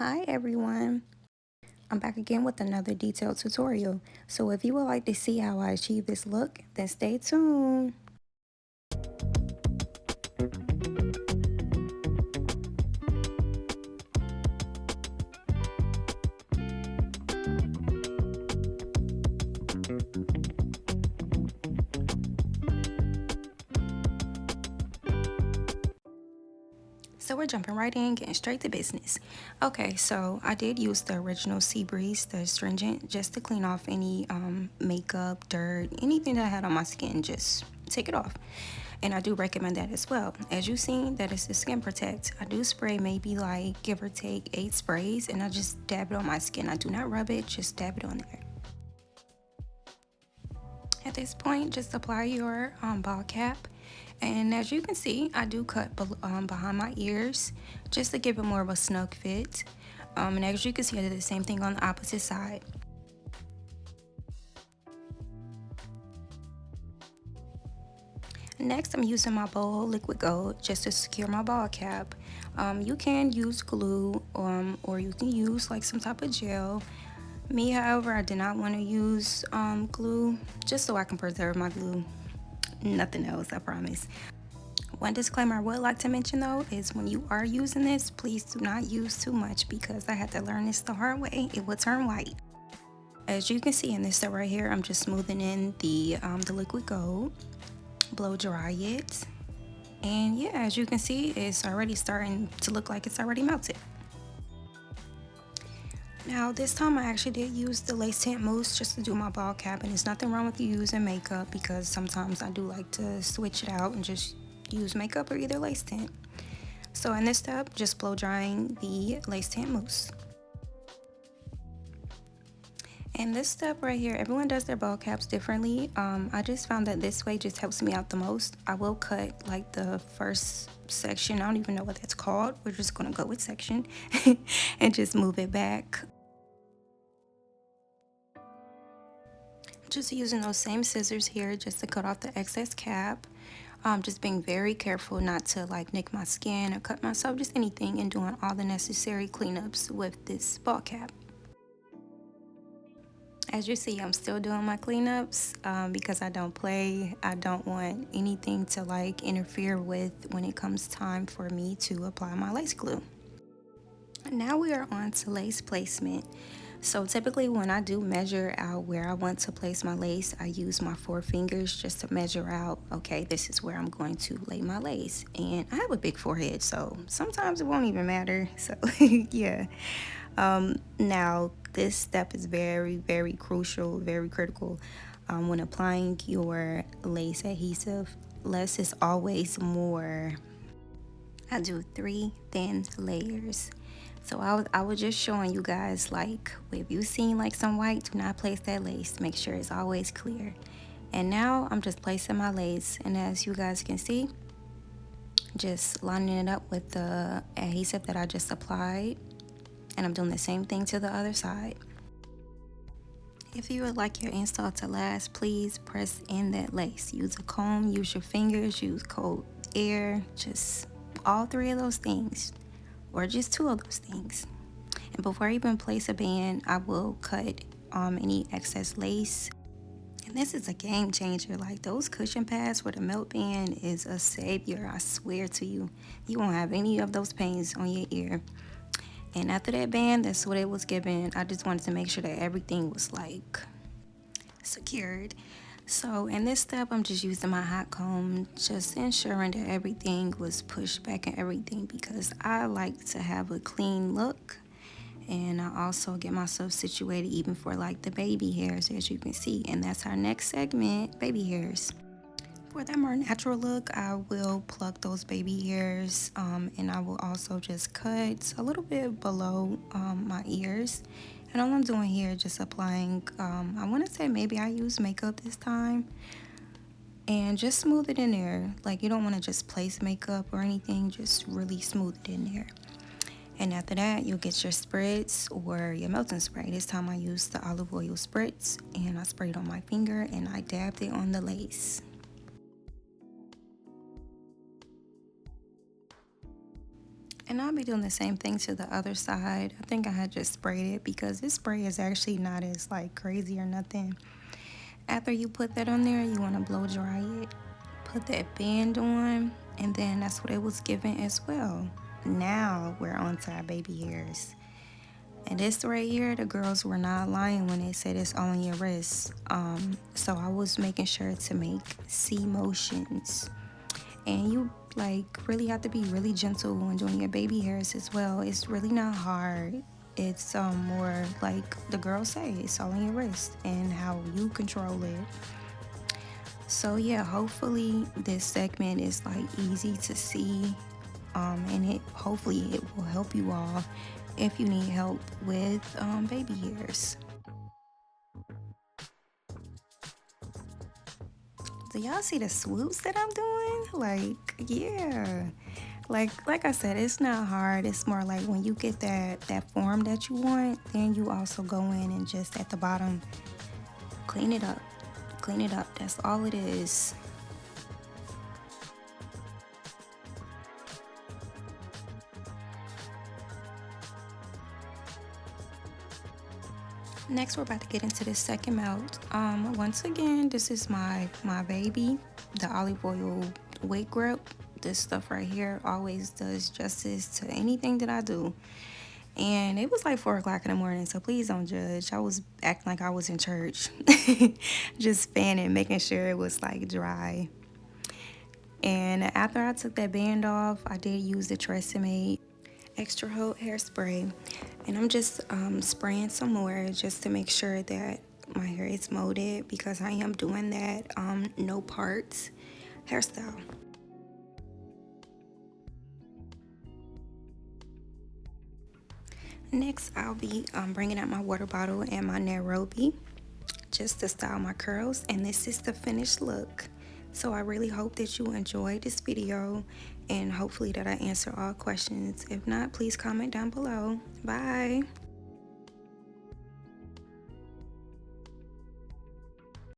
Hi everyone, I'm back again with another detailed tutorial. So if you would like to see how I achieve this look, then stay tuned. So we're jumping right in, getting straight to business. Okay, so I did use the original Sea Breeze, the astringent, just to clean off any makeup, dirt, anything that I had on my skin, just take it off. And I do recommend that as well. As you've seen, that is the Skin Protect. I do spray maybe like give or take 8 sprays, and I just dab it on my skin. I do not rub it, just dab it on there. At this point, just apply your ball cap. And as you can see, I do cut behind my ears just to give it more of a snug fit. And as you can see, I did the same thing on the opposite side. Next, I'm using my bowl liquid gold just to secure my ball cap. You can use glue or you can use like some type of gel. Me, however, I did not want to use glue just so I can preserve my glue. Nothing else, I promise. One disclaimer I would like to mention though is when you are using this, please do not use too much because I had to learn this the hard way. It will turn white. As you can see in this step right here, I'm just smoothing in the liquid gold, blow dry it, and yeah, as you can see, it's already starting to look like it's already melted. Now this time I actually did use the lace tint mousse just to do my ball cap, and there's nothing wrong with you using makeup because sometimes I do like to switch it out and just use makeup or either lace tint. So in this step, just blow drying the lace tint mousse. And this step right here, everyone does their ball caps differently. I just found that this way just helps me out the most. I will cut like the first section, I don't even know what that's called. We're just gonna go with section and just move it back. Just using those same scissors here just to cut off the excess cap. Just being very careful not to like nick my skin or cut myself, just anything, and doing all the necessary cleanups with this ball cap. As you see, I'm still doing my cleanups because I don't play. I don't want anything to like interfere with when it comes time for me to apply my lace glue. Now we are on to lace placement. So typically when I do measure out where I want to place my lace, I use my 4 fingers just to measure out, okay, this is where I'm going to lay my lace. And I have a big forehead, so sometimes it won't even matter. So yeah. Now this step is very, very crucial, very critical. When applying your lace adhesive, less is always more. I do 3 thin layers. So I was just showing you guys, like, if you seen like some white, do not place that lace. Make sure it's always clear. And now I'm just placing my lace, and as you guys can see, just lining it up with the adhesive that I just applied. And I'm doing the same thing to the other side. If you would like your install to last, please press in that lace. Use a comb, use your fingers, use cold air, just all 3 of those things, or just 2 of those things. And before I even place a band, I will cut any excess lace. And this is a game changer. Like those cushion pads with a melt band is a savior, I swear to you. You won't have any of those pains on your ear. And after that band, that's what it was given. I just wanted to make sure that everything was like secured. So in this step, I'm just using my hot comb, just ensuring that everything was pushed back and everything, because I like to have a clean look. And I also get myself situated even for like the baby hairs, as you can see. And that's our next segment, baby hairs. For that more natural look, I will pluck those baby hairs, and I will also just cut a little bit below my ears. And all I'm doing here is just applying, I want to say maybe I use makeup this time, and just smooth it in there. Like you don't want to just place makeup or anything, just really smooth it in there. And after that, you'll get your spritz or your melting spray. This time I used the olive oil spritz, and I sprayed on my finger and I dabbed it on the lace. And I'll be doing the same thing to the other side. I think I had just sprayed it because this spray is actually not as like crazy or nothing. After you put that on there, you want to blow dry it. Put that band on, and then that's what it was given as well. Now we're on to our baby hairs. And this right here, the girls were not lying when they said it's all on your wrist. So I was making sure to make C motions. And you like really have to be really gentle when doing your baby hairs as well. It's really not hard. It's more like the girls say, it's all on your wrist and how you control it. So yeah, hopefully this segment is like easy to see, and it hopefully it will help you all if you need help with baby hairs. Do y'all see the swoops that I'm doing? Like, yeah. Like I said, it's not hard. It's more like when you get that form that you want, then you also go in and just at the bottom clean it up. Clean it up. That's all it is. Next, we're about to get into the second melt. Once again, this is my baby, the olive oil wig grip. This stuff right here always does justice to anything that I do. And it was like 4 o'clock in the morning, so please don't judge. I was acting like I was in church, just fanning, making sure it was like dry. And after I took that band off, I did use the Tresemme extra hold hairspray, and I'm just spraying some more just to make sure that my hair is molded, because I am doing that no parts hairstyle. Next, I'll be bringing out my water bottle and my Nairobi just to style my curls, and this is the finished look. So I really hope that you enjoyed this video, and hopefully that I answer all questions. If not, please comment down below. Bye.